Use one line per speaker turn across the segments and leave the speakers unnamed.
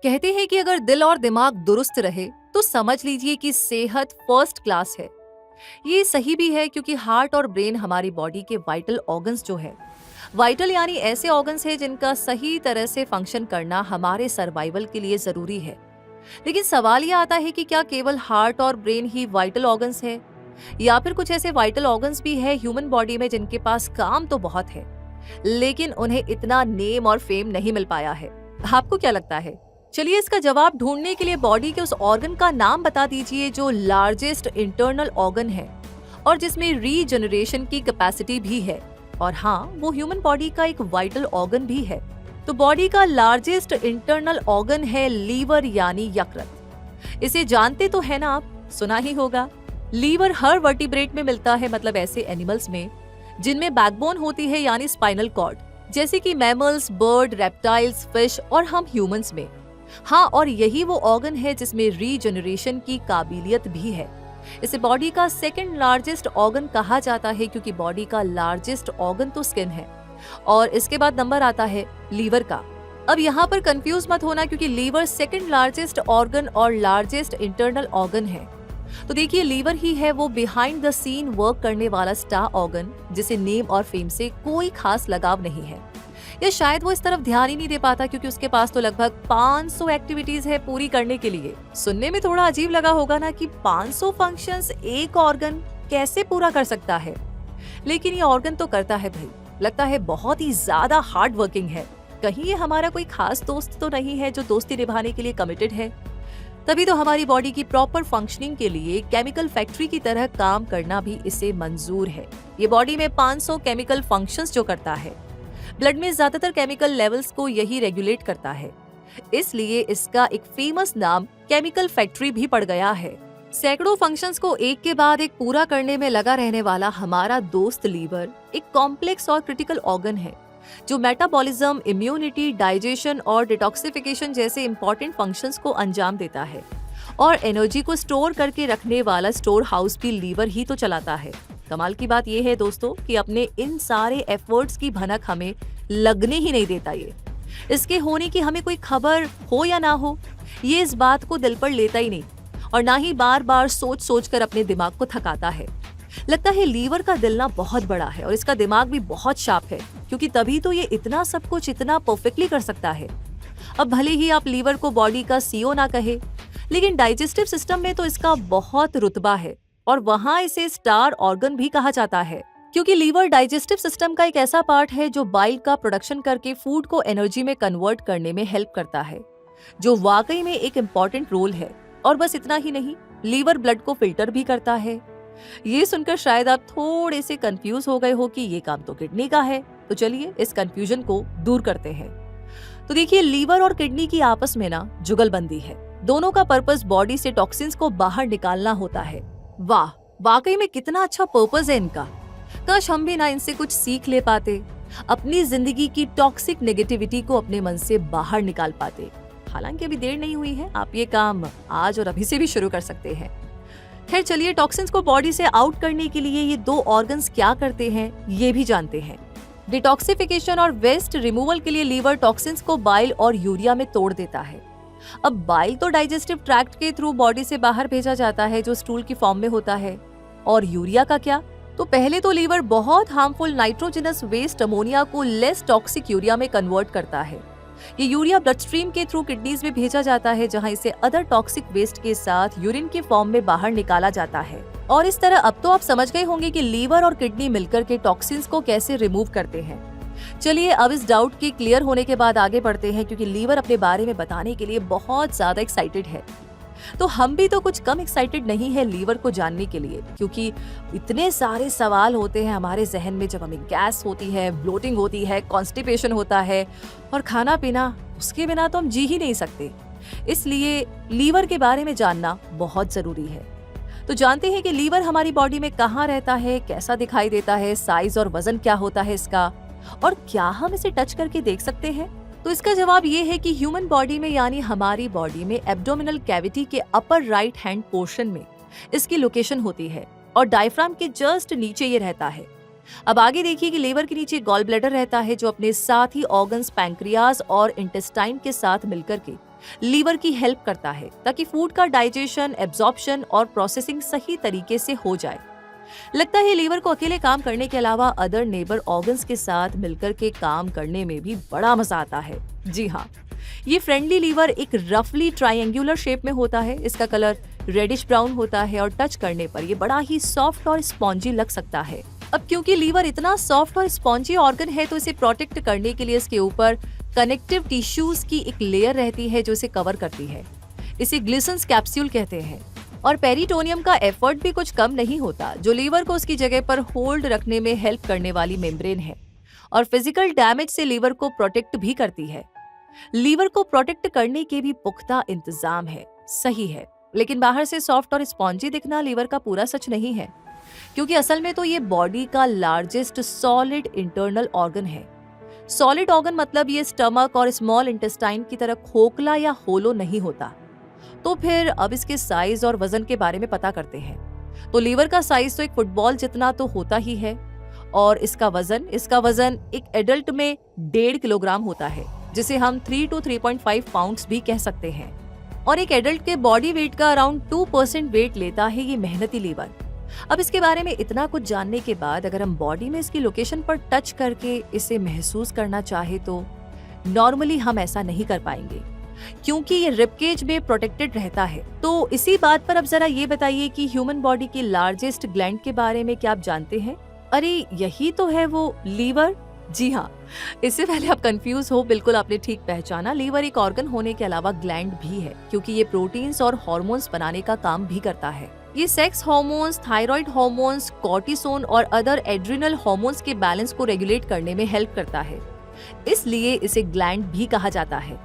कहते हैं कि अगर दिल और दिमाग दुरुस्त रहे तो समझ लीजिए कि सेहत फर्स्ट क्लास है। ये सही भी है क्योंकि हार्ट और ब्रेन हमारी बॉडी के वाइटल ऑर्गन्स जो है, वाइटल यानी ऐसे ऑर्गन्स हैं जिनका सही तरह से फंक्शन करना हमारे सर्वाइवल के लिए जरूरी है। लेकिन सवाल ये आता है कि क्या केवल हार्ट और ब्रेन ही वाइटल ऑर्गन्स है या फिर कुछ ऐसे वाइटल ऑर्गन्स भी है ह्यूमन बॉडी में जिनके पास काम तो बहुत है लेकिन उन्हें इतना नेम और फेम नहीं मिल पाया है। आपको क्या लगता है? चलिए इसका जवाब ढूंढने के लिए बॉडी के उस ऑर्गन का नाम बता दीजिए जो लार्जेस्ट इंटरनल ऑर्गन है और जिसमें रीजनरेशन की कैपेसिटी भी है, और हाँ, वो ह्यूमन बॉडी का एक वाइटल ऑर्गन भी है। तो बॉडी का लार्जेस्ट इंटरनल ऑर्गन है लीवर यानी यकृत। इसे जानते तो है ना आप, सुना ही होगा। लीवर हर वर्टिब्रेट में मिलता है, मतलब ऐसे एनिमल्स में जिनमें बैकबोन होती है यानी स्पाइनल कॉर्ड, जैसे कि मैमल्स, बर्ड, रेप्टाइल्स, फिश और हम ह्यूमंस में। हाँ, और यही वो ऑर्गन है जिसमें रीजनरेशन की काबिलियत भी है। इसे बॉडी का सेकंड लार्जेस्ट ऑर्गन कहा जाता है क्योंकि बॉडी का लार्जेस्ट ऑर्गन तो स्किन है और इसके बाद नंबर आता है लीवर का। अब यहाँ पर कंफ्यूज मत होना क्योंकि लीवर सेकंड लार्जेस्ट ऑर्गन और लार्जेस्ट इंटरनल ऑर्गन है। तो देखिए, लीवर ही है वो बिहाइंड द सीन वर्क करने वाला स्टार ऑर्गन जिसे नेम और फेम से कोई खास लगाव नहीं है, या शायद वो इस तरफ ध्यान ही नहीं दे पाता क्योंकि उसके पास तो लगभग 500 एक्टिविटीज है पूरी करने के लिए। सुनने में थोड़ा अजीब लगा होगा ना कि 500 फंक्शंस एक ऑर्गन कैसे पूरा कर सकता है, लेकिन ये ऑर्गन तो करता है भाई। लगता है बहुत ही ज्यादा हार्ड वर्किंग है। कहीं ये हमारा कोई खास दोस्त तो नहीं है जो दोस्ती निभाने के लिए कमिटेड है? तभी तो हमारी बॉडी की प्रॉपर फंक्शनिंग के लिए केमिकल फैक्ट्री की तरह काम करना भी इसे मंजूर है। ये बॉडी में 500 केमिकल फंक्शंस जो करता है, ब्लड में ज्यादातर केमिकल लेवल्स को यही रेगुलेट करता है, इसलिए इसका एक फेमस नाम केमिकल फैक्ट्री भी पड़ गया है। सैकड़ों फंक्शंस को एक के बाद एक पूरा करने में लगा रहने वाला हमारा दोस्त लीवर एक कॉम्प्लेक्स और क्रिटिकल ऑर्गन है जो मेटाबॉलिज्म, इम्यूनिटी, डाइजेशन और डिटॉक्सिफिकेशन जैसे इंपॉर्टेंट फंक्शंस को अंजाम देता है। और एनर्जी को स्टोर करके रखने वाला स्टोर हाउस भी लीवर ही तो चलाता है। कमाल की बात यह है दोस्तों कि अपने इन सारे एफर्ट्स की भनक हमें लगने ही नहीं देता। ये इसके होने की हमें कोई खबर हो या ना हो, ये इस बात को दिल पर लेता ही नहीं और ना ही बार बार सोच सोच कर अपने दिमाग को थकाता है। लगता है लीवर का दिल ना बहुत बड़ा है और इसका दिमाग भी बहुत शार्प है, क्योंकि तभी तो ये इतना सब कुछ इतना परफेक्टली कर सकता है। अब भले ही आप लीवर को बॉडी का सीईओ ना कहे, लेकिन डाइजेस्टिव सिस्टम में तो इसका बहुत रुतबा है और वहाँ इसे स्टार ऑर्गन भी कहा जाता है, क्योंकि लीवर डाइजेस्टिव सिस्टम का एक ऐसा पार्ट है जो बाइल का प्रोडक्शन करके फूड को एनर्जी में कन्वर्ट करने में हेल्प करता है, जो वाकई में एक इम्पॉर्टेंट रोल है। और बस इतना ही नहीं, लीवर ब्लड को फिल्टर भी करता है। ये सुनकर शायद आप थोड़े से कंफ्यूज हो गए हो कि ये काम तो किडनी का है, तो चलिए इस कंफ्यूजन को दूर करते हैं। तो देखिए, लीवर और किडनी की आपस में ना जुगलबंदी है। दोनों का पर्पस बॉडी से टॉक्सिन्स को बाहर निकालना होता है। वाह, वाकई में कितना अच्छा पर्पस है इनका। काश हम भी ना इनसे कुछ सीख ले पाते, अपनी जिंदगी की टॉक्सिक नेगेटिविटी को अपने मन से बाहर निकाल पाते। हालांकि अभी देर नहीं हुई है, आप ये काम आज और अभी से भी शुरू कर सकते हैं। खैर चलिए, टॉक्सिन्स को बॉडी से आउट करने के लिए ये दो ऑर्गन्स क्या करते हैं ये भी जानते हैं। डिटॉक्सिफिकेशन और वेस्ट रिमूवल के लिए लीवर टॉक्सिन्स को बाइल और यूरिया में तोड़ देता है। अब बाइल तो डाइजेस्टिव ट्रैक्ट के थ्रू बॉडी से बाहर भेजा जाता है जो स्टूल की फॉर्म में होता है। और यूरिया का क्या? तो पहले तो लीवर बहुत हार्मफुल नाइट्रोजनस वेस्ट अमोनिया को लेस टॉक्सिक यूरिया में कन्वर्ट करता है। ये यूरिया ब्लड स्ट्रीम के थ्रू किडनीज में भेजा जाता है जहां इसे अदर टॉक्सिक वेस्ट के साथ यूरिन के फॉर्म में बाहर निकाला जाता है। और इस तरह अब तो आप समझ गए होंगे कि लीवर और किडनी मिलकर के टॉक्सिन्स को कैसे रिमूव करते हैं। चलिए अब इस डाउट के क्लियर होने के बाद आगे बढ़ते हैं, क्योंकि लीवर अपने बारे में बताने के लिए बहुत ज्यादा एक्साइटेड है। तो हम भी तो कुछ कम एक्साइटेड नहीं है लीवर को जानने के लिए, क्योंकि इतने सारे सवाल होते हैं हमारे जहन में जब हमें गैस होती है, ब्लोटिंग होती है, कॉन्स्टिपेशन होता है और खाना पीना, उसके बिना तो हम जी ही नहीं सकते। इसलिए लीवर के बारे में जानना बहुत जरूरी है। तो जानते हैं कि लीवर हमारी बॉडी में कहाँ रहता है, कैसा दिखाई देता है, साइज और वजन क्या होता है इसका, और क्या हम इसे टच करके देख सकते हैं? तो इसका जवाब ये है कि ह्यूमन बॉडी में यानी हमारी बॉडी में एब्डोमिनल कैविटी के अपर राइट हैंड पोर्शन में इसकी लोकेशन होती है और डायफ्राम के जस्ट नीचे ये रहता है। अब आगे देखिए कि लीवर के नीचे गॉल ब्लैडर रहता है, जो अपने साथ ही ऑर्गन्स पैंक्रियाज और इंटेस्टाइन के साथ मिलकर के लीवर की हेल्प करता है ताकि फूड का डाइजेशन, एब्जॉर्प्शन और प्रोसेसिंग सही तरीके से हो जाए। लगता है लीवर को अकेले काम करने के अलावा अदर नेबर ऑर्गन्स के साथ मिलकर के काम करने में भी बड़ा मजा आता है। जी हाँ, ये फ्रेंडली लीवर एक रफली ट्रायंगुलर शेप में होता है। इसका कलर रेडिश ब्राउन होता है और टच करने पर ये बड़ा ही सॉफ्ट और स्पॉन्जी लग सकता है। अब क्योंकि लीवर इतना सॉफ्ट और स्पॉन्जी ऑर्गन है तो इसे प्रोटेक्ट करने के लिए इसके ऊपर कनेक्टिव टिश्यूज की एक लेयर रहती है जो इसे कवर करती है। इसे ग्लिसन्स कैप्सूल कहते हैं। और पेरिटोनियम का एफर्ट भी कुछ कम नहीं होता, जो लीवर को उसकी जगह पर होल्ड रखने में हेल्प करने वाली मेम्ब्रेन है और फिजिकल डैमेज से लीवर को प्रोटेक्ट भी करती है। लीवर को प्रोटेक्ट करने के भी पुख्ता इंतजाम है, सही है, लेकिन बाहर से सॉफ्ट और स्पॉन्जी दिखना लीवर का पूरा सच नहीं है, क्योंकि असल में तो ये बॉडी का लार्जेस्ट सॉलिड इंटरनल ऑर्गन है। सॉलिड ऑर्गन मतलब ये स्टमक और स्मॉल इंटेस्टाइन की तरह खोखला या होलो नहीं होता। तो फिर अब इसके साइज और वजन के बारे में पता करते हैं। तो लीवर का साइज तो एक फुटबॉल जितना तो होता ही है और इसका वजन एक एडल्ट में 1.5 किलोग्राम होता है, जिसे हम 3 to 3.5 पाउंड्स भी कह सकते हैं। और एक एडल्ट के बॉडी वेट का अराउंड 2% वेट लेता है ये मेहनती लीवर। अब इसके बारे में इतना कुछ जानने के बाद अगर हम बॉडी में इसकी लोकेशन पर टच करके इसे महसूस करना चाहे तो नॉर्मली हम ऐसा नहीं कर पाएंगे, क्योंकि ये रिबकेज में प्रोटेक्टेड रहता है। तो इसी बात पर अब जरा ये बताइए कि ह्यूमन बॉडी की लार्जेस्ट ग्लैंड के बारे में क्या आप जानते हैं? अरे यही तो है वो लीवर। जी हाँ, इससे पहले आप कंफ्यूज हो, बिल्कुल आपने ठीक पहचाना। लीवर एक ऑर्गन होने के अलावा ग्लैंड भी है, क्योंकि ये प्रोटीन्स और हार्मोन्स बनाने का काम भी करता है। ये sex hormones, thyroid hormones, cortisone और अदर एड्रिनल हार्मोन्स के बैलेंस को रेगुलेट करने में हेल्प करता है, इसलिए इसे ग्लैंड भी कहा जाता है।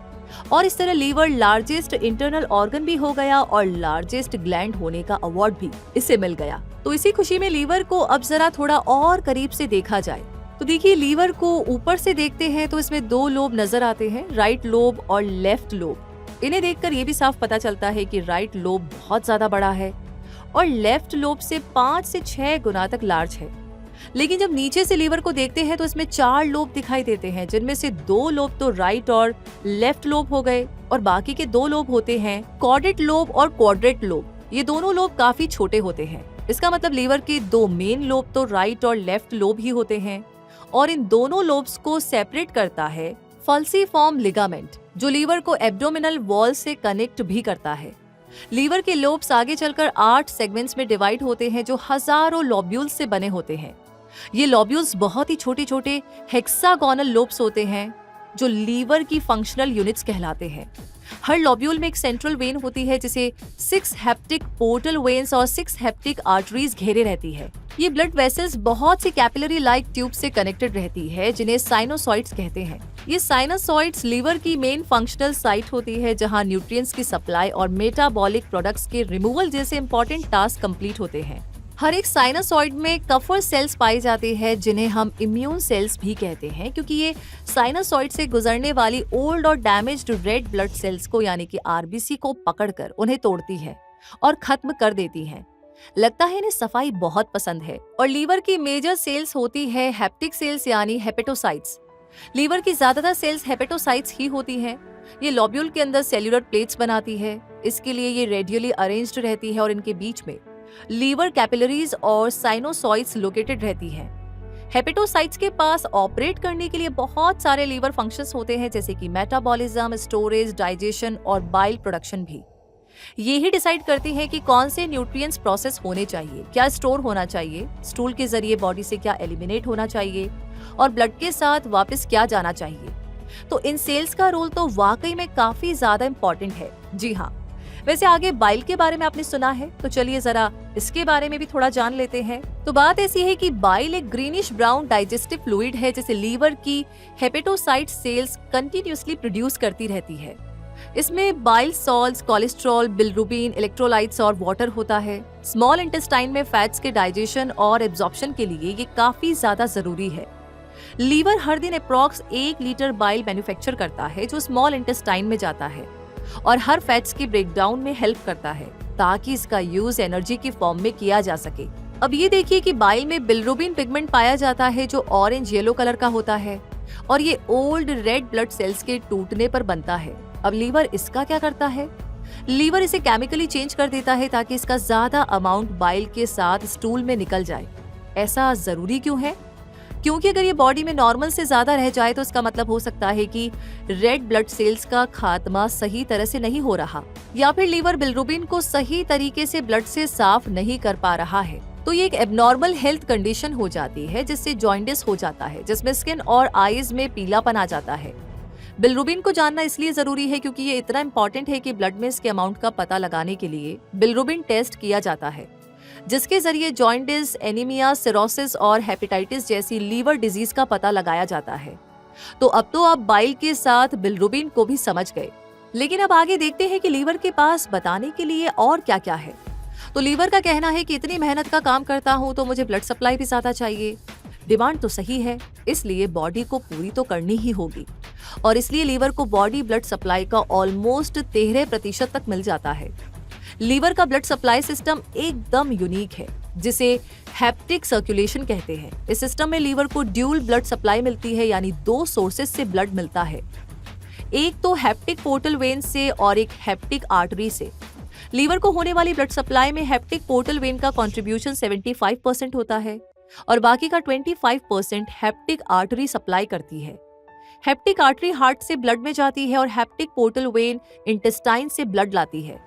और इस तरह लीवर लार्जेस्ट इंटरनल ऑर्गन भी हो गया और लार्जेस्ट ग्लैंड होने का अवार्ड भी इसे मिल गया। तो इसी खुशी में लीवर को अब जरा थोड़ा और करीब से देखा जाए। तो देखिए, लीवर को ऊपर से देखते हैं तो इसमें 2 लोब नजर आते हैं, राइट लोब और लेफ्ट लोब। इन्हें देखकर ये भी साफ पता चलता है कि राइट लोब बहुत ज्यादा बड़ा है और लेफ्ट लोब से 5 से 6 गुना तक लार्ज है। लेकिन जब नीचे से लीवर को देखते हैं तो इसमें 4 लोब दिखाई देते हैं, जिनमें से 2 लोब तो राइट और लेफ्ट लोब हो गए और बाकी के 2 लोब होते हैं कॉर्डेट लोब और क्वाड्रेट लोब। ये दोनों लोब काफी छोटे होते हैं। इसका मतलब लीवर के 2 मेन लोब तो राइट और लेफ्ट लोब ही होते हैं और इन दोनों लोब्स को सेपरेट करता है फल्सीफॉर्म लिगामेंट, जो लीवर को एब्डोमिनल वॉल से कनेक्ट भी करता है। लीवर के लोब्स आगे चलकर 8 सेगमेंट्स में डिवाइड होते हैं, जो हजारों लॉब्यूल्स से बने होते हैं। ये लॉब्यूल्स बहुत ही छोटे छोटे हेक्सागोनल लोब्स होते हैं, जो लीवर की फंक्शनल यूनिट्स कहलाते हैं। हर लॉब्यूल में एक सेंट्रल वेन होती है, जिसे 6 हेप्टिक पोर्टल वेन्स और 6 हेप्टिक आर्टरीज घेरे रहती है। ये ब्लड वेसल्स बहुत सी कैपिलरी लाइक ट्यूब से कनेक्टेड रहती है, जिन्हें साइनोसॉइड्स कहते हैं। ये साइनोसॉइड्स लीवर की मेन फंक्शनल साइट होती है, जहां न्यूट्रिएंट्स की सप्लाई और मेटाबॉलिक प्रोडक्ट्स के रिमूवल जैसे इंपॉर्टेंट टास्क कंप्लीट होते हैं। हर एक साइनोसॉइड में कफर सेल्स पाई जाती है, जिन्हें हम इम्यून सेल्स भी कहते हैं, क्योंकि ये साइनोसॉइड से गुजरने वाली ओल्ड और डैमेज्ड रेड ब्लड सेल्स को यानी कि आरबीसी को पकड़कर उन्हें तोड़ती है और खत्म कर देती है। लगता है इन्हें सफाई बहुत पसंद है। और लीवर की मेजर सेल्स होती है हेप्टिक सेल्स यानी हेपेटोसाइट्स। लीवर की ज्यादातर सेल्स हेपेटोसाइट्स ही होती हैं। ये लॉब्यूल के अंदर सेल्यूलर प्लेट्स बनाती है, इसके लिए ये रेडियली अरेंज्ड रहती है और इनके बीच में लीवर कैपिलरीज और साइनोसॉइड्स लोकेटेड रहती हैं। हेपेटोसाइट्स के पास ऑपरेट करने के लिए बहुत सारे लीवर फंक्शंस होते हैं, जैसे कि मेटाबॉलिज्म, स्टोरेज, डाइजेशन और बाइल प्रोडक्शन भी। ये ही डिसाइड करती हैं कि कौन से न्यूट्रिएंट्स प्रोसेस होने चाहिए, क्या स्टोर होना चाहिए, स्टूल के जरिए बॉडी से क्या एलिमिनेट होना चाहिए और ब्लड के साथ वापस क्या जाना चाहिए। तो इन सेल्स का रोल तो वाकई में काफी ज्यादा इंपॉर्टेंट है। जी हाँ, वैसे आगे बाइल के बारे में आपने सुना है, तो चलिए जरा इसके बारे में भी थोड़ा जान लेते हैं। तो बात ऐसी है कि बाइल एक ग्रीनिश ब्राउन डाइजेस्टिव फ्लूइड है, जिसे लीवर की हेपेटोसाइट सेल्स कंटिन्यूअसली प्रोड्यूस करती रहती है। इसमें bile salts, cholesterol, bilirubin, electrolytes और वाटर होता है। स्मॉल इंटेस्टाइन में फैट्स के डाइजेशन और एब्जॉर्प्शन के लिए ये काफी ज्यादा जरूरी है। लीवर हर दिन अप्रॉक्स 1 लीटर बाइल मैन्युफैक्चर करता है, जो स्मॉल इंटेस्टाइन में जाता है और हर फैट्स के ब्रेकडाउन में हेल्प करता है, ताकि इसका यूज एनर्जी की फॉर्म में किया जा सके। अब ये देखिए कि बाइल में बिलिरुबिन पिगमेंट पाया जाता है जो ऑरेंज येलो कलर का होता है और ये ओल्ड रेड ब्लड सेल्स के टूटने पर बनता है। अब लीवर इसका क्या करता है? लीवर इसे केमिकली चेंज कर देता है ताकि इसका ज्यादा अमाउंट बाइल के साथ स्टूल में निकल जाए। ऐसा जरूरी क्यों है? क्योंकि अगर ये बॉडी में नॉर्मल से ज्यादा रह जाए तो इसका मतलब हो सकता है कि रेड ब्लड सेल्स का खात्मा सही तरह से नहीं हो रहा या फिर लीवर बिलिरुबिन को सही तरीके से ब्लड से साफ नहीं कर पा रहा है। तो ये एक एबनॉर्मल हेल्थ कंडीशन हो जाती है जिससे जॉन्डिस हो जाता है, जिसमें स्किन और आईज में पीलापन आ जाता है। बिलिरुबिन को जानना इसलिए जरूरी है क्योंकि ये इतना इंपॉर्टेंट है कि ब्लड में इसके अमाउंट का पता लगाने के लिए बिलिरुबिन टेस्ट किया जाता है, जिसके जरिए जॉन्डिस, एनीमिया, सिरोसिस और हेपेटाइटिस जैसी लीवर डिजीज का पता लगाया जाता है। तो अब तो आप बाइल के साथ बिलिरुबिन को भी समझ गए, लेकिन अब आगे देखते हैं कि लीवर के पास बताने के लिए और क्या क्या है। तो लीवर का कहना है कि इतनी मेहनत का काम करता हूँ तो मुझे ब्लड सप्लाई भी ज्यादा चाहिए। डिमांड तो सही है, इसलिए बॉडी को पूरी तो करनी ही होगी और इसलिए लीवर को बॉडी ब्लड सप्लाई का ऑलमोस्ट 13% तक मिल जाता है। लीवर का ब्लड सप्लाई सिस्टम एकदम यूनिक है, जिसे हेप्टिक सर्कुलेशन कहते हैं। इस सिस्टम में लीवर को ड्यूल ब्लड सप्लाई मिलती है, यानी 2 सोर्सेज से ब्लड मिलता है, एक तो हेप्टिक पोर्टल वेन से और एक हेप्टिक आर्टरी से। लीवर को होने वाली ब्लड सप्लाई में हेप्टिक पोर्टल वेन का कंट्रीब्यूशन 75% होता है और बाकी का 25% हेप्टिक आर्टरी सप्लाई करती है। हेप्टिक आर्टरी हार्ट से ब्लड में जाती है और हेप्टिक पोर्टल वेन इंटेस्टाइन से ब्लड लाती है।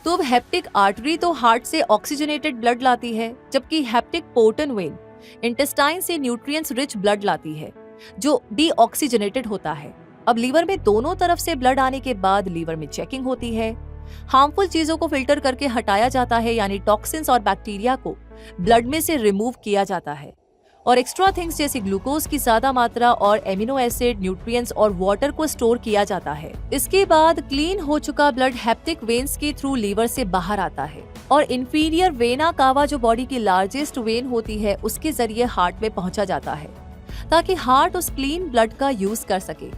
तो अब हेप्टिक आर्टरी तो हार्ट से ऑक्सीजनेटेड ब्लड लाती है, जबकि हेप्टिक पोर्टल वेन इंटेस्टाइन से न्यूट्रिएंट्स रिच ब्लड लाती है जो डीऑक्सीजनेटेड होता है। अब लीवर में दोनों तरफ से ब्लड आने के बाद लीवर में चेकिंग होती है, हार्मफुल चीजों को फिल्टर करके हटाया जाता है, यानी टॉक्सिन्स और बैक्टीरिया को ब्लड में से रिमूव किया जाता है और एक्स्ट्रा थिंग्स जैसे ग्लूकोज की ज्यादा मात्रा और एमिनो एसिड, न्यूट्रिएंट्स और वाटर को स्टोर किया जाता है। इसके बाद क्लीन हो चुका ब्लड हेप्टिक वेन्स के थ्रू लीवर से बाहर आता है और इंफीरियर वेना कावा जो बॉडी की लार्जेस्ट वेन होती है उसके जरिए हार्ट में पहुंचा जाता है ताकि हार्ट उस क्लीन ब्लड का यूज कर सके।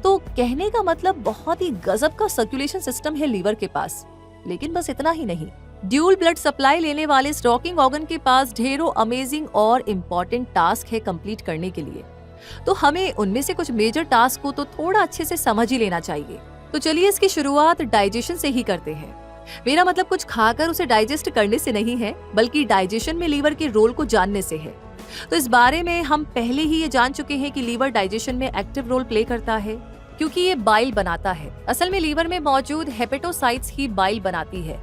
तो कहने का मतलब बहुत ही गजब का सर्कुलेशन सिस्टम है लीवर के पास। लेकिन बस इतना ही नहीं, ड्यूल ब्लड सप्लाई लेने वाले स्टॉकिंग ऑर्गन के पास ढेरों अमेजिंग और इम्पोर्टेंट टास्क है कंप्लीट करने के लिए। तो हमें उनमें से कुछ मेजर टास्क को तो थोड़ा अच्छे से समझ ही लेना चाहिए। तो चलिए इसकी शुरुआत डाइजेशन से ही करते हैं। मेरा मतलब कुछ खाकर उसे डाइजेस्ट करने से नहीं है, बल्कि डाइजेशन में लीवर के रोल को जानने से है। तो इस बारे में हम पहले ही ये जान चुके हैं कि लीवर डाइजेशन में एक्टिव रोल प्ले करता है क्योंकि ये बाइल बनाता है। असल में लीवर में मौजूद हेपेटोसाइट्स ही बाइल बनाती है।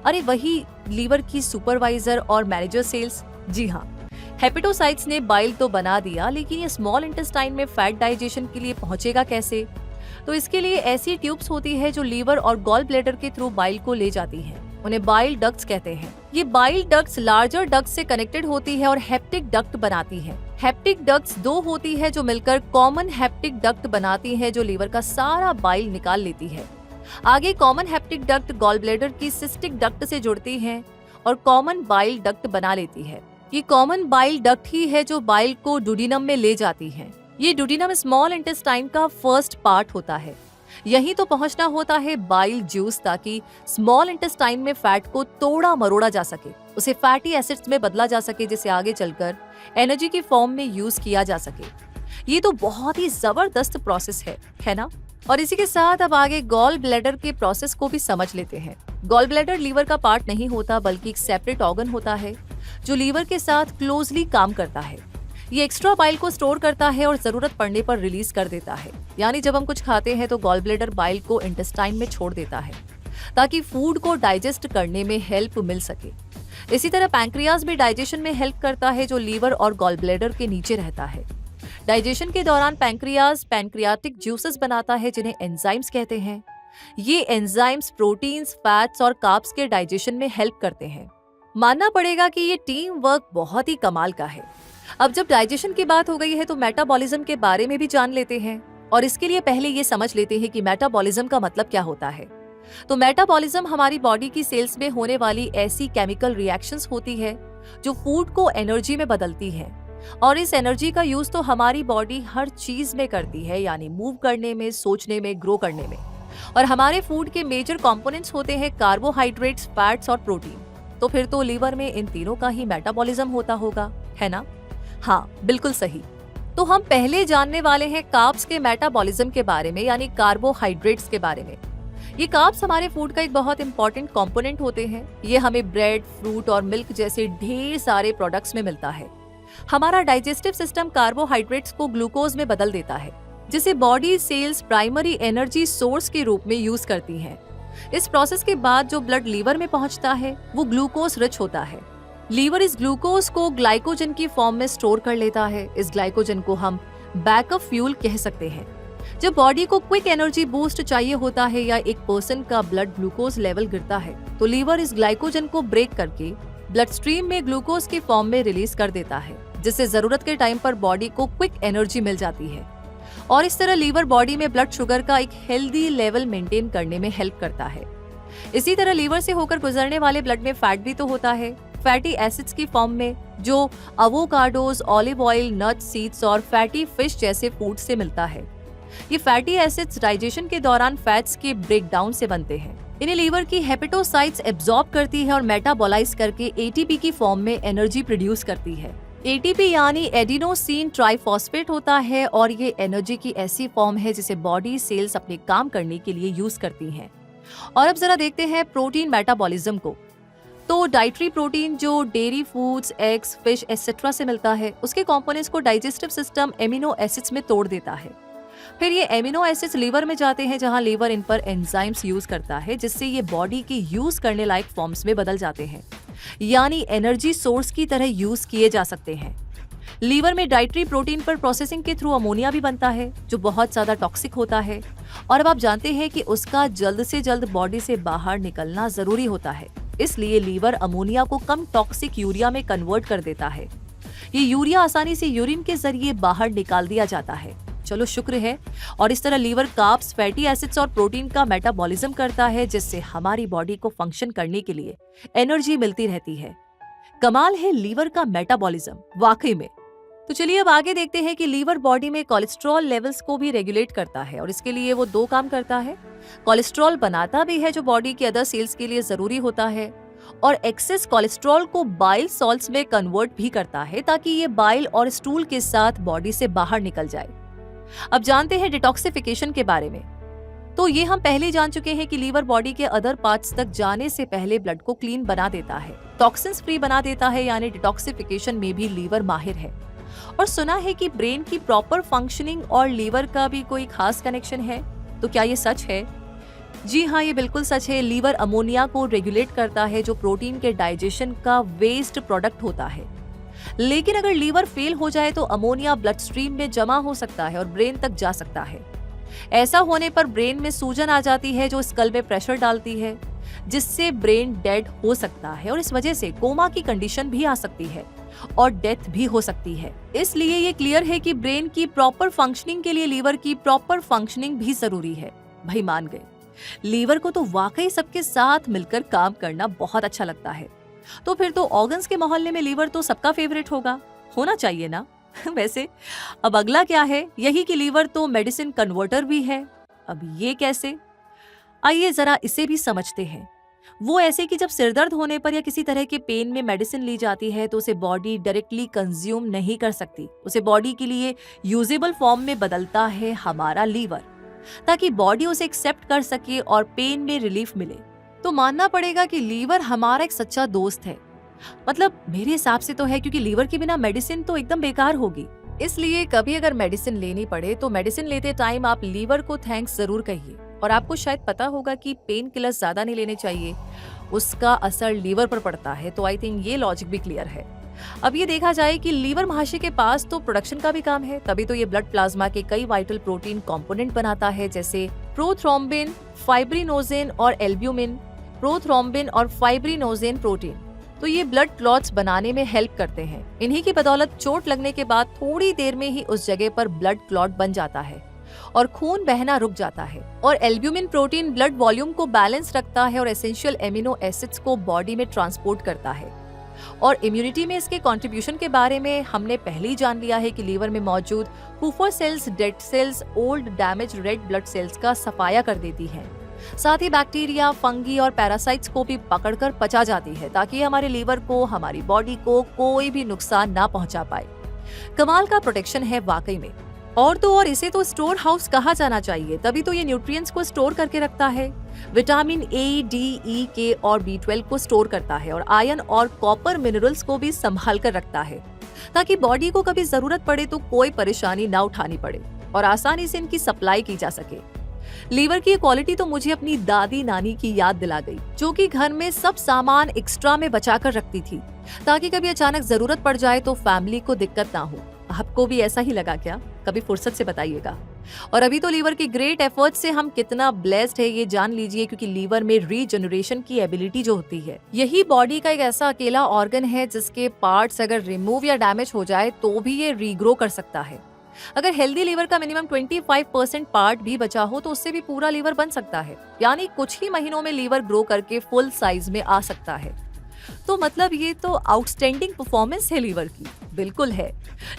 अरे वही लीवर की सुपरवाइजर और मैनेजर सेल्स। जी हाँ, हेपेटोसाइट्स ने बाइल तो बना दिया, लेकिन ये स्मॉल इंटेस्टाइन में फैट डाइजेशन के लिए पहुंचेगा कैसे? तो इसके लिए ऐसी ट्यूब्स होती है जो लीवर और गॉल ब्लैडर के थ्रू बाइल को ले जाती हैं। उन्हें बाइल डक्ट्स कहते हैं। ये बाइल डक्ट्स लार्जर डक्ट से कनेक्टेड होती है और हेप्टिक डक्ट बनाती है। हेप्टिक डक्ट्स 2 होती है जो मिलकर कॉमन हेप्टिक डक्ट बनाती है जो लीवर का सारा बाइल निकाल लेती है। आगे common hepatic duct gall bladder की सिस्टिक डक्ट से जुड़ती है और कॉमन बाइल डक्ट बना लेती है। ये कॉमन बाइल डक्ट ही है जो बाइल को डुडिनम में ले जाती है। ये डुडिनम स्मॉल इंटेस्टाइन का फर्स्ट पार्ट होता है। यहीं तो पहुंचना होता है बाइल जूस, ताकि स्मॉल इंटेस्टाइन में फैट को तोड़ा मरोड़ा जा सके, उसे फैटी एसिड्स में बदला जा सके, जिसे आगे चलकर एनर्जी की फॉर्म में यूज किया जा सके। ये तो बहुत ही जबरदस्त प्रोसेस है ना? और इसी के साथ अब आगे गॉल ब्लैडर के प्रोसेस को भी समझ लेते हैं। गॉल ब्लैडर लीवर का पार्ट नहीं होता, बल्कि एक सेपरेट ऑर्गन होता है जो लीवर के साथ क्लोजली काम करता है। ये एक्स्ट्रा बाइल को स्टोर करता है और जरूरत पड़ने पर रिलीज कर देता है। यानी जब हम कुछ खाते हैं तो गॉल ब्लैडर बाइल को इंटेस्टाइन में छोड़ देता है ताकि फूड को डाइजेस्ट करने में हेल्प मिल सके। इसी तरह पैंक्रियाज भी डाइजेशन में हेल्प करता है जो लीवर और गॉल ब्लैडर के नीचे रहता है। डाइजेशन के दौरान पैंक्रियाज पैंक्रियाटिक जूसेस बनाता है जिन्हें एंजाइम्स कहते हैं। ये एंजाइम्स प्रोटीन्स, फैट्स और कार्ब्स के डाइजेशन में हेल्प करते हैं। मानना पड़ेगा कि ये टीम वर्क बहुत ही कमाल का है। अब जब डाइजेशन की बात हो गई है तो मेटाबॉलिज्म के बारे में भी जान लेते हैं और इसके लिए पहले ये समझ लेते हैं कि मेटाबॉलिज्म का मतलब क्या होता है। तो मेटाबॉलिज्म हमारी बॉडी की सेल्स में होने वाली ऐसी केमिकल रिएक्शंस होती है जो फूड को एनर्जी में बदलती है और इस एनर्जी का यूज तो हमारी बॉडी हर चीज में करती है, यानी मूव करने में, सोचने में, ग्रो करने में। और हमारे फूड के मेजर कंपोनेंट्स होते हैं कार्बोहाइड्रेट्स, फैट्स और प्रोटीन। तो फिर तो लीवर में इन तीनों का ही मेटाबॉलिज्म होता होगा, है ना? हाँ, बिल्कुल सही। तो हम पहले जानने वाले हैं कार्ब्स के मेटाबॉलिज्म के बारे में, यानी कार्बोहाइड्रेट्स के बारे में। ये कार्ब्स हमारे फूड का एक बहुत इंपॉर्टेंट कंपोनेंट होते हैं। ये हमें ब्रेड, फ्रूट और मिल्क जैसे ढेर सारे प्रोडक्ट्स में मिलता है। हमारा डाइजेस्टिव सिस्टम कार्बोहाइड्रेट्स को ग्लूकोज में बदल देता है, जिसे body cells primary energy source के रूप में यूज करती हैं। इस प्रोसेस के बाद जो ब्लड लीवर में पहुंचता है वो ग्लूकोज रिच होता है। लीवर इस ग्लूकोज को ग्लाइकोजन की फॉर्म में स्टोर कर लेता है। इस ग्लाइकोजन को हम बैकअप फ्यूल कह सकते हैं। जब बॉडी को क्विक एनर्जी बूस्ट चाहिए होता है या एक पर्सन का ब्लड ग्लूकोज लेवल गिरता है, तो लीवर इस ग्लाइकोजन को ब्रेक करके ब्लड स्ट्रीम में ग्लूकोज की फॉर्म में रिलीज कर देता है, जिससे जरूरत के टाइम पर बॉडी को क्विक एनर्जी मिल जाती है। और इस तरह लीवर बॉडी में ब्लड शुगर का एक हेल्दी लेवल मेंटेन करने में हेल्प करता है। इसी तरह लीवर से होकर गुजरने वाले ब्लड में फैट भी तो होता है, फैटी एसिड्स की फॉर्म में, जो अवोकाडोज, ऑलिव ऑयल, नट सीड्स और फैटी फिश जैसे फूड से मिलता है। ये फैटी एसिड्स डाइजेशन के दौरान फैट्स के ब्रेकडाउन से बनते हैं। इन्हें लीवर की हेपेटोसाइट्स एब्जॉर्ब करती है और मेटाबोलाइज करके एटीपी की फॉर्म में एनर्जी प्रोड्यूस करती है। एटीपी यानी एडिनोसिन ट्राइफॉस्फेट होता है और ये एनर्जी की ऐसी फॉर्म है जिसे बॉडी सेल्स अपने काम करने के लिए यूज करती हैं। और अब जरा देखते हैं प्रोटीन मेटाबॉलिज्म को। तो डाइटरी प्रोटीन जो dairy foods, eggs, fish etcetera से मिलता है, उसके कंपोनेंट्स को डाइजेस्टिव सिस्टम एमिनो एसिड्स में तोड़ देता है। फिर ये एमिनो एसिड्स लीवर में जाते हैं, जहां लीवर इन पर एंजाइम्स यूज करता है, जिससे ये बॉडी की यूज करने लायक फॉर्म्स में बदल जाते हैं, यानी एनर्जी सोर्स की तरह यूज किए जा सकते हैं। लीवर में डाइटरी प्रोटीन पर प्रोसेसिंग के थ्रू अमोनिया भी बनता है, जो बहुत ज्यादा टॉक्सिक होता है। और अब आप जानते हैं कि उसका जल्द से जल्द बॉडी से बाहर निकलना जरूरी होता है। इसलिए लीवर अमोनिया को कम टॉक्सिक यूरिया में कन्वर्ट कर देता है। ये यूरिया आसानी से यूरिन के जरिए बाहर निकाल दिया जाता है। चलो शुक्र है। और इस तरह लीवर कार्ब्स, फैटी एसिड्स और प्रोटीन का मेटाबॉलिज्म करता है, जिससे हमारी बॉडी को फंक्शन करने के लिए एनर्जी मिलती रहती है। कमाल है लीवर का मेटाबॉलिज्म, वाकई में। तो चलिए अब आगे देखते हैं कि लीवर बॉडी में कोलेस्ट्रॉल लेवल्स को भी रेगुलेट करता है, और इसके लिए वो दो काम करता है। कोलेस्ट्रॉल बनाता भी है, जो बॉडी के अदर सेल्स के लिए जरूरी होता है, और एक्सेस कोलेस्ट्रॉल को बाइल सॉल्ट्स में कन्वर्ट भी करता है, ताकि ये बाइल और स्टूल के साथ बॉडी से बाहर निकल जाए। अब जानते हैं डिटॉक्सिफिकेशन के बारे में। तो ये हम पहले जान चुके हैं कि लीवर बॉडी के अदर पार्ट्स तक जाने से पहले ब्लड को क्लीन बना देता है, टॉक्सिन्स फ्री बना देता है, यानी डिटॉक्सिफिकेशन में भी लीवर माहिर है। और सुना है कि ब्रेन की प्रॉपर फंक्शनिंग और लीवर का भी कोई खास कनेक्शन है। तो क्या ये सच है? जी हाँ, ये बिल्कुल सच है। लीवर अमोनिया को रेगुलेट करता है, जो प्रोटीन के डाइजेशन का वेस्ट प्रोडक्ट होता है। लेकिन अगर लीवर फेल हो जाए तो अमोनिया ब्लड स्ट्रीम में जमा हो सकता है और ब्रेन तक जा सकता है। ऐसा होने पर ब्रेन में सूजन आ जाती है, जो स्कल में प्रेशर डालती है, जिससे ब्रेन डेड हो सकता है, और इस वजह से कोमा की कंडीशन भी आ सकती है और डेथ भी हो सकती है। इसलिए ये क्लियर है कि ब्रेन की प्रॉपर फंक्शनिंग के लिए लीवर की प्रॉपर फंक्शनिंग भी जरूरी है। भाई मान गए। लीवर को तो वाकई सबके साथ मिलकर काम करना बहुत अच्छा लगता है। तो फिर तो ऑर्गन्स के मोहल्ले में लीवर तो सबका फेवरेट होना चाहिए ना। वैसे अब अगला क्या है, यही कि लीवर तो मेडिसिन कन्वर्टर भी है। अब ये कैसे? आइए जरा इसे भी समझते हैं। वो ऐसे कि जब सिरदर्द होने पर या किसी तरह के पेन में मेडिसिन ली जाती है, तो उसे बॉडी डायरेक्टली कंज्यूम नहीं कर सकती। उसे बॉडी के लिए यूजेबल फॉर्म में बदलता है हमारा लीवर, ताकि बॉडी उसे एक्सेप्ट कर सके और पेन में रिलीफ मिले। तो मानना पड़ेगा कि लीवर हमारा एक सच्चा दोस्त है। मतलब मेरे हिसाब से तो है, क्योंकि लीवर के बिना मेडिसिन तो एकदम बेकार होगी। इसलिए कभी अगर मेडिसिन लेनी पड़े तो मेडिसिन लेते टाइम आप लीवर को थैंक्स जरूर कहिए। और आपको शायद पता होगा कि पेन किलर्स ज्यादा नहीं लेने चाहिए, उसका असर लीवर पर पड़ता है। तो आई थिंक ये लॉजिक भी क्लियर है। अब ये देखा जाए कि लीवर महाशय के पास तो प्रोडक्शन का भी काम है, तभी तो ये ब्लड प्लाज्मा के कई वाइटल प्रोटीन कंपोनेंट बनाता है, जैसे प्रोथ्रोम्बिन, फाइब्रिनोजेन और एल्ब्यूमिन। प्रोथ्रोम्बिन और फाइब्रिनोजेन प्रोटीन तो ये ब्लड क्लॉट्स बनाने में हेल्प करते हैं। इन्हीं की बदौलत चोट लगने के बाद थोड़ी देर में ही उस जगह पर ब्लड क्लॉट बन जाता है और खून बहना रुक जाता है। और एल्ब्यूमिन प्रोटीन ब्लड वॉल्यूम को बैलेंस रखता है और एसेंशियल एमिनो एसिड्स को बॉडी में ट्रांसपोर्ट करता है। और इम्यूनिटी में इसके कंट्रीब्यूशन के बारे में हमने पहले ही जान लिया है कि लीवर में मौजूद Kupffer cells dead cells, old damage red blood cells का सफाया कर देती हैं, साथ ही बैक्टीरिया, फंगी और पैरासाइट्स को भी पकड़कर पचा जाती है ताकि हमारे लीवर को, हमारी बॉडी को कोई भी नुकसान ना पहुंचा पाए। कमाल का प्रोटेक्शन है वाकई में। और तो और इसे तो स्टोर हाउस कहा जाना चाहिए, तभी तो ये न्यूट्रिएंट्स को स्टोर करके रखता है। विटामिन ए, डी, ई, के और B12 को स्टोर करता है और आयरन और कॉपर मिनरल्स को भी संभाल कर रखता है ताकि बॉडी को कभी जरूरत पड़े तो कोई परेशानी ना उठानी पड़े और आसानी से इनकी सप्लाई की जा सके। लीवर की क्वालिटी तो मुझे अपनी दादी नानी की याद दिला गई, जो कि घर में सब सामान एक्स्ट्रा में बचा कर रखती थी ताकि कभी अचानक जरूरत पड़ जाए तो फैमिली को दिक्कत ना हो। आपको भी ऐसा ही लगा क्या? कभी फुर्सत से बताइएगा। और अभी तो लीवर के ग्रेट एफर्ट्स से हम कितना ब्लेस्ड है ये जान लीजिए, क्योंकि लीवर में रीजनरेशन की एबिलिटी जो होती है, यही बॉडी का एक ऐसा अकेला ऑर्गन है जिसके पार्ट्स अगर रिमूव या डैमेज हो जाए तो भी ये रीग्रो कर सकता है। अगर हेल्दी लीवर का मिनिमम 25% पार्ट भी बचा हो तो उससे भी पूरा लीवर बन सकता है, यानी कुछ ही महीनों में लीवर ग्रो करके फुल साइज में आ सकता है। तो मतलब ये तो आउटस्टैंडिंग परफॉर्मेंस है लीवर की। बिल्कुल है।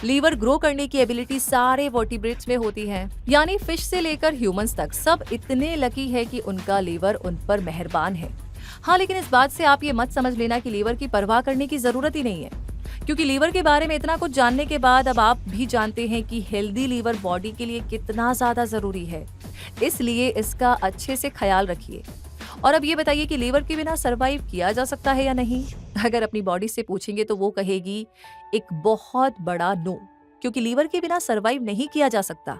लीवर ग्रो करने की एबिलिटी सारे वर्टिब्रेट्स में होती है, यानी फिश से लेकर ह्यूमंस तक सब इतने लकी है कि उनका लीवर उन पर मेहरबान है। हाँ, लेकिन इस बात से आप ये मत समझ लेना कि लीवर की परवाह करने की जरूरत ही नहीं है, क्योंकि लीवर के बारे में इतना कुछ जानने के बाद अब आप भी जानते हैं कि हेल्दी लीवर बॉडी के लिए कितना ज्यादा जरूरी है। इसलिए इसका अच्छे से ख्याल रखिए। और अब ये बताइए कि लीवर के बिना सरवाइव किया जा सकता है या नहीं? अगर अपनी बॉडी से पूछेंगे तो वो कहेगी एक बहुत बड़ा नो, क्योंकि लीवर के बिना सरवाइव नहीं किया जा सकता।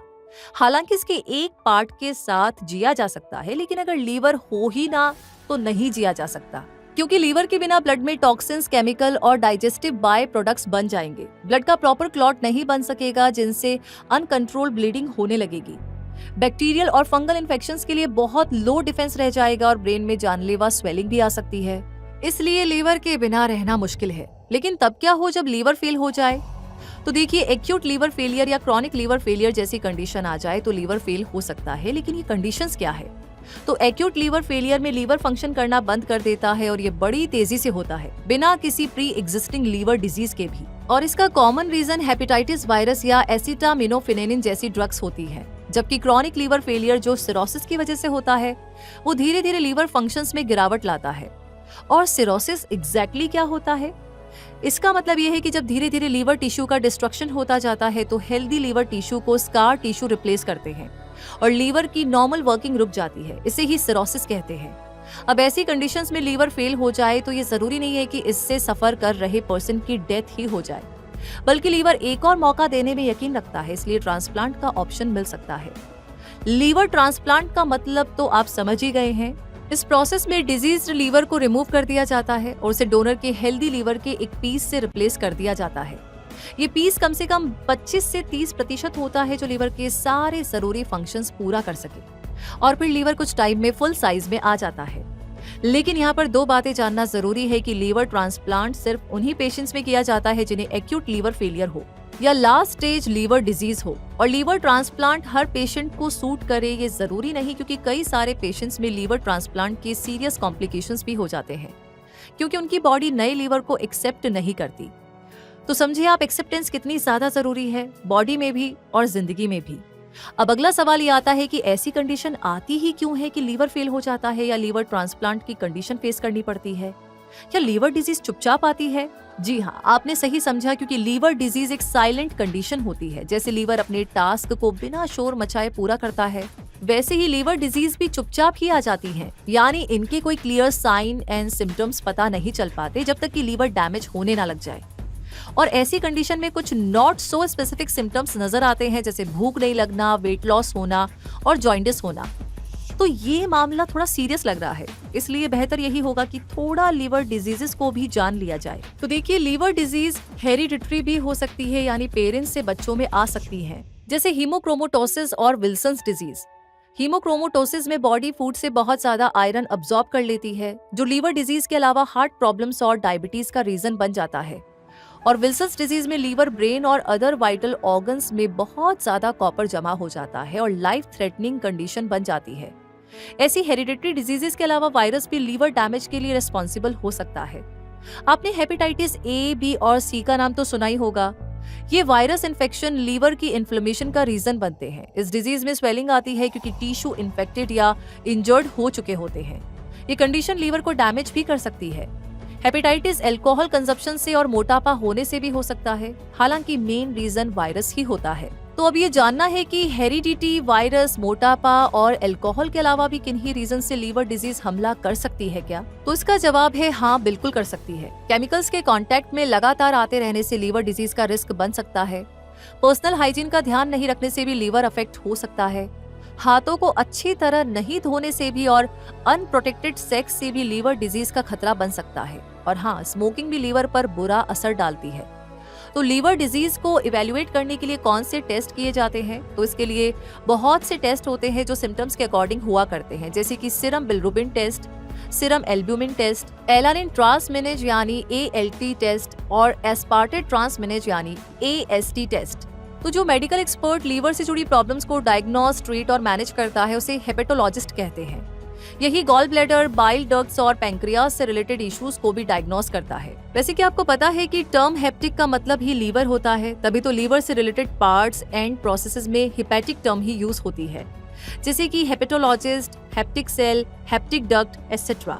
हालांकि इसके एक पार्ट के साथ जिया जा सकता है, लेकिन अगर लीवर हो ही ना तो नहीं जिया जा सकता, क्योंकि लीवर के बिना ब्लड में टॉक्सिन्स, केमिकल और डाइजेस्टिव बाय प्रोडक्ट्स बन जाएंगे। ब्लड का प्रॉपर क्लॉट नहीं बन सकेगा, जिनसे अनकंट्रोल ब्लीडिंग होने लगेगी। बैक्टीरियल और फंगल इन्फेक्शंस के लिए बहुत लो डिफेंस रह जाएगा और ब्रेन में जानलेवा स्वेलिंग भी आ सकती है। इसलिए लीवर के बिना रहना मुश्किल है। लेकिन तब क्या हो जब लीवर फेल हो जाए? तो देखिए, एक्यूट लीवर फेलियर या क्रॉनिक लीवर फेलियर जैसी कंडीशन आ जाए तो लीवर फेल हो सकता है। लेकिन ये कंडीशंस क्या है? तो एक्यूट लीवर फेलियर में लीवर फंक्शन करना बंद कर देता है और ये बड़ी तेजी से होता है, बिना किसी प्री एग्जिस्टिंग लीवर डिजीज के भी। और इसका कॉमन रीजन हेपेटाइटिस वायरस या एसिटामिनोफिनेनिन जैसी ड्रग्स होती है। जबकि क्रॉनिक लीवर फेलियर जो सिरोसिस की वजह से होता है, वो धीरे धीरे लीवर फंक्शंस में गिरावट लाता है। और सिरोसिस एग्जैक्टली क्या होता है? इसका मतलब यह है कि जब धीरे धीरे लीवर टिश्यू का डिस्ट्रक्शन होता जाता है तो हेल्दी लीवर टिश्यू को स्कार टिश्यू रिप्लेस करते हैं और लीवर की नॉर्मल वर्किंग रुक जाती है। इसे ही सिरोसिस कहते हैं। अब ऐसी कंडीशंस में लीवर फेल हो जाए तो ये जरूरी नहीं है कि इससे सफर कर रहे पर्सन की डेथ ही हो जाए, बल्कि लीवर एक और मौका देने में यकीन रखता है, इसलिए ट्रांसप्लांट का ऑप्शन मिल सकता है। लीवर ट्रांसप्लांट का मतलब तो आप समझ ही गए हैं। इस प्रोसेस में डिजीज्ड लीवर को रिमूव कर दिया जाता है और उसे डोनर के हेल्दी लीवर के एक पीस से रिप्लेस कर दिया जाता है। ये पीस कम से कम 25 से 30% होता है जो लीवर के सारे जरूरी फंक्शंस पूरा कर सके, और फिर लीवर कुछ टाइम में फुल साइज में आ जाता है। लेकिन यहाँ पर दो बातें जानना जरूरी है कि लीवर ट्रांसप्लांट सिर्फ उन्हीं पेशेंट्स में किया जाता है जिन्हें एक्यूट लीवर फेलियर हो या लास्ट स्टेज लीवर डिजीज हो। और लीवर ट्रांसप्लांट हर पेशेंट को सूट करे ये जरूरी नहीं, क्योंकि कई सारे पेशेंट्स में लीवर ट्रांसप्लांट के सीरियस कॉम्प्लिकेशंस भी हो जाते हैं, क्योंकि उनकी बॉडी नए लीवर को एक्सेप्ट नहीं करती। तो समझिए आप एक्सेप्टेंस कितनी ज्यादा जरूरी है, बॉडी में भी और जिंदगी में भी। अब अगला सवाल ये आता है कि ऐसी कंडीशन आती ही क्यों है कि लीवर फेल हो जाता है या लीवर ट्रांसप्लांट की कंडीशन फेस करनी पड़ती है? क्या लीवर डिजीज चुपचाप आती है? जी हाँ, आपने सही समझा, क्योंकि लीवर डिजीज एक साइलेंट कंडीशन होती है। जैसे लीवर अपने टास्क को बिना शोर मचाए पूरा करता है, वैसे ही लीवर डिजीज भी चुपचाप ही आ जाती हैं। यानी इनके कोई क्लियर साइन एंड सिम्टम्स पता नहीं चल पाते जब तक कि लीवर डैमेज होने ना लग जाए। और ऐसी कंडीशन में कुछ नॉट सो स्पेसिफिक सिम्टम्स नजर आते हैं, जैसे भूख नहीं लगना, वेट लॉस होना और जॉइंटिस होना। तो ये मामला थोड़ा सीरियस लग रहा है, इसलिए बेहतर यही होगा कि थोड़ा लीवर डिजीजेस को भी जान लिया जाए। तो देखिए, लीवर डिजीज हेरिडिटरी भी हो सकती है, यानी पेरेंट्स से बच्चों में आ सकती है, जैसे हीमोक्रोमोटोसिस और विल्सन्स डिजीज। हीमोक्रोमोटोसिस में बॉडी फूड से बहुत ज्यादा आयरन अब्सॉर्ब कर लेती है, जो लीवर डिजीज के अलावा हार्ट प्रॉब्लम्स और डायबिटीज का रीजन बन जाता है। और विल्सन्स डिजीज में लीवर, ब्रेन और अदर वाइटल ऑर्गन्स में बहुत ज्यादा कॉपर जमा हो जाता है और लाइफ थ्रेटनिंग कंडीशन बन जाती है। ऐसी हेरिडिटरी डिजीजेस के अलावा वायरस भी लीवर डैमेज के लिए रिस्पॉन्सिबल हो सकता है। आपने हेपेटाइटिस ए, बी और सी का नाम तो सुना ही होगा। ये वायरस इन्फेक्शन लीवर की इन्फ्लेमेशन का रीजन बनते हैं। इस डिजीज में स्वेलिंग आती है क्योंकि टिश्यू इन्फेक्टेड या इंजर्ड हो चुके होते हैं। ये कंडीशन लीवर को डैमेज भी कर सकती है। हेपेटाइटिस अल्कोहल कंजप्शन से और मोटापा होने से भी हो सकता है, हालांकि मेन रीजन वायरस ही होता है। तो अब ये जानना है कि हेरिडिटी, वायरस, मोटापा और अल्कोहल के अलावा भी किन्हीं रीजन से लीवर डिजीज हमला कर सकती है क्या? तो इसका जवाब है हाँ, बिल्कुल कर सकती है। केमिकल्स के कांटेक्ट में लगातार आते रहने से लीवर डिजीज का रिस्क बन सकता है। पर्सनल हाइजीन का ध्यान नहीं रखने से भी लीवर अफेक्ट हो सकता है। हाथों को अच्छी तरह नहीं धोने से भी और अनप्रोटेक्टेड सेक्स से भी लीवर डिजीज का खतरा बन सकता है। और हाँ, स्मोकिंग भी लीवर पर बुरा असर डालती है। तो लीवर डिजीज को इवेल्युएट करने के लिए कौन से टेस्ट किए जाते हैं? तो इसके लिए बहुत से टेस्ट होते हैं जो सिम्टम्स के अकॉर्डिंग हुआ करते हैं, जैसे कि serum bilirubin test, serum albumin test, alanine transaminase यानी ALT टेस्ट और एस्पार्टेट ट्रांसमिनेज यानी AST टेस्ट। तो जो मेडिकल एक्सपर्ट लीवर से जुड़ी प्रॉब्लम्स को डायग्नोस, ट्रीट और मैनेज करता है उसे हेपेटोलॉजिस्ट कहते हैं। यही गॉल ब्लैडर, बाइल डक्ट्स और पैंक्रियाज से रिलेटेड इश्यूज को भी डायग्नोस करता है। वैसे कि आपको पता है कि टर्म हेप्टिक का मतलब ही लीवर होता है, तभी तो लीवर से रिलेटेड पार्ट्स एंड प्रोसेसेस में हिपैटिक टर्म ही यूज होती है, जैसे कि hepatologist, hepatic cell, hepatic duct etcetera.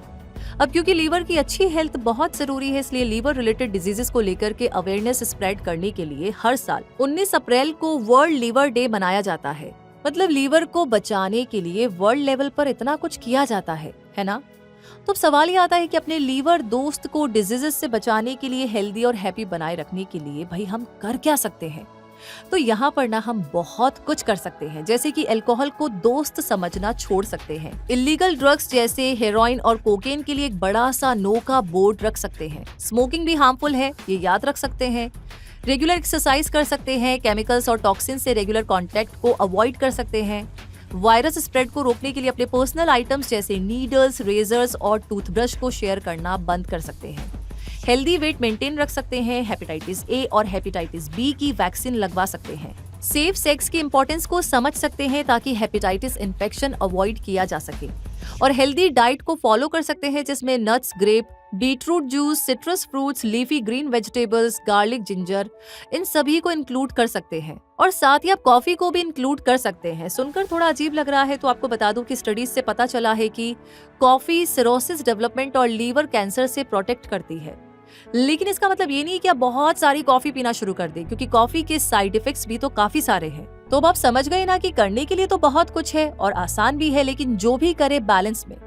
अब क्योंकि लीवर की अच्छी हेल्थ बहुत जरूरी है, इसलिए लीवर रिलेटेड डिजीजेस को लेकर के अवेयरनेस स्प्रेड करने के लिए हर साल 19 अप्रैल को वर्ल्ड लीवर डे मनाया जाता है। मतलब लीवर को बचाने के लिए वर्ल्ड लेवल पर इतना कुछ किया जाता है ना? तो अब सवाल ये आता है कि अपने लीवर दोस्त को डिजीजेस से बचाने के लिए, हेल्दी और हैप्पी बनाए रखने के लिए भाई हम कर क्या सकते हैं? तो यहाँ पर ना हम बहुत कुछ कर सकते हैं, जैसे कि अल्कोहल को दोस्त समझना छोड़ सकते हैं। इलीगल ड्रग्स जैसे हेरोइन और कोकेन के लिए एक बड़ा सा नो का बोर्ड रख सकते हैं। स्मोकिंग भी हार्मफुल है, ये याद रख सकते हैं। रेगुलर एक्सरसाइज कर सकते हैं। केमिकल्स और टॉक्सिन से रेगुलर कांटेक्ट को अवॉइड कर सकते हैं। वायरस स्प्रेड को रोकने के लिए अपने पर्सनल आइटम्स जैसे नीडल्स, रेजर्स और टूथब्रश को शेयर करना बंद कर सकते हैं। हेल्दी वेट मेंटेन रख सकते हैं। हेपेटाइटिस A और हेपेटाइटिस B की वैक्सीन लगवा सकते हैं। सेफ सेक्स की इंपॉर्टेंस को समझ सकते हैं ताकि हेपेटाइटिस इन्फेक्शन अवॉइड किया जा सके। और हेल्दी डाइट को फॉलो कर सकते हैं, जिसमें nuts, grape, beetroot juice, citrus fruits, leafy green vegetables, garlic, ginger, इन सभी को इंक्लूड कर सकते हैं। और साथ ही आप कॉफी को भी इंक्लूड कर सकते हैं। सुनकर थोड़ा अजीब लग रहा है तो आपको बता दूं कि स्टडीज से पता चला है कि कॉफी सिरोसिस डेवलपमेंट और लीवर कैंसर से प्रोटेक्ट करती है। लेकिन इसका मतलब ये नहीं कि आप बहुत सारी कॉफी पीना शुरू कर दें, क्योंकि कॉफी के साइड इफेक्ट्स भी तो काफी सारे हैं। तो अब आप समझ गए ना कि करने के लिए तो बहुत कुछ है और आसान भी है, लेकिन जो भी करे बैलेंस में।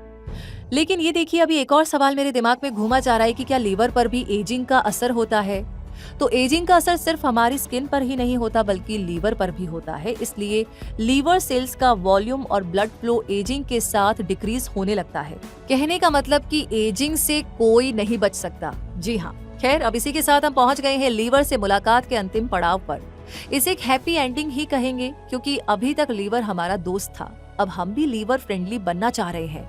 लेकिन ये देखिए, अभी एक और सवाल मेरे दिमाग में घूमा जा रहा है कि क्या लीवर पर भी एजिंग का असर होता है? तो एजिंग का असर सिर्फ हमारी स्किन पर ही नहीं होता, बल्कि लीवर पर भी होता है। इसलिए लीवर सेल्स का वॉल्यूम और ब्लड फ्लो एजिंग के साथ डिक्रीज होने लगता है। कहने का मतलब कि एजिंग से कोई नहीं बच सकता। जी हाँ। खैर, अब इसी के साथ हम पहुंच गए हैं लीवर से मुलाकात के अंतिम पड़ाव पर। इसे एक हैप्पी एंडिंग ही कहेंगे, क्योंकि अभी तक लीवर हमारा दोस्त था, अब हम भी लीवर फ्रेंडली बनना चाह रहे हैं।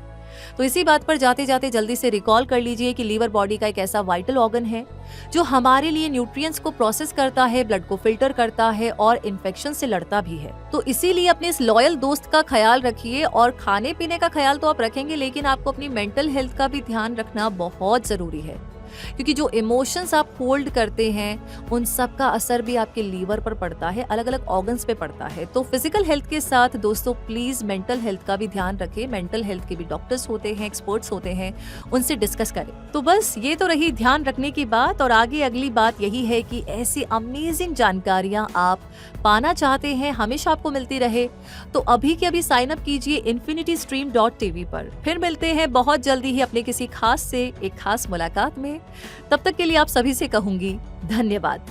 तो इसी बात पर जाते जाते जल्दी से रिकॉल कर लीजिए कि लीवर बॉडी का एक ऐसा वाइटल ऑर्गन है जो हमारे लिए न्यूट्रिएंट्स को प्रोसेस करता है, ब्लड को फिल्टर करता है और इन्फेक्शन से लड़ता भी है। तो इसीलिए अपने इस लॉयल दोस्त का ख्याल रखिए। और खाने पीने का ख्याल तो आप रखेंगे, लेकिन आपको अपनी मेंटल हेल्थ का भी ध्यान रखना बहुत जरूरी है, क्योंकि जो इमोशंस आप होल्ड करते हैं उन सब का असर भी आपके लीवर पर पड़ता है, अलग अलग ऑर्गन्स पे पड़ता है। तो फिजिकल हेल्थ के साथ दोस्तों प्लीज मेंटल हेल्थ का भी ध्यान रखें। मेंटल हेल्थ के भी डॉक्टर्स होते हैं, एक्सपर्ट्स होते हैं, उनसे डिस्कस करें। तो बस ये तो रही ध्यान रखने की बात। और आगे अगली बात यही है कि ऐसी अमेजिंग जानकारियां आप पाना चाहते हैं, हमेशा आपको मिलती रहे, तो अभी के अभी साइन अप कीजिए infinitystream.tv पर। फिर मिलते हैं बहुत जल्दी ही अपने किसी खास से एक खास मुलाकात में। तब तक के लिए आप सभी से कहूंगी धन्यवाद।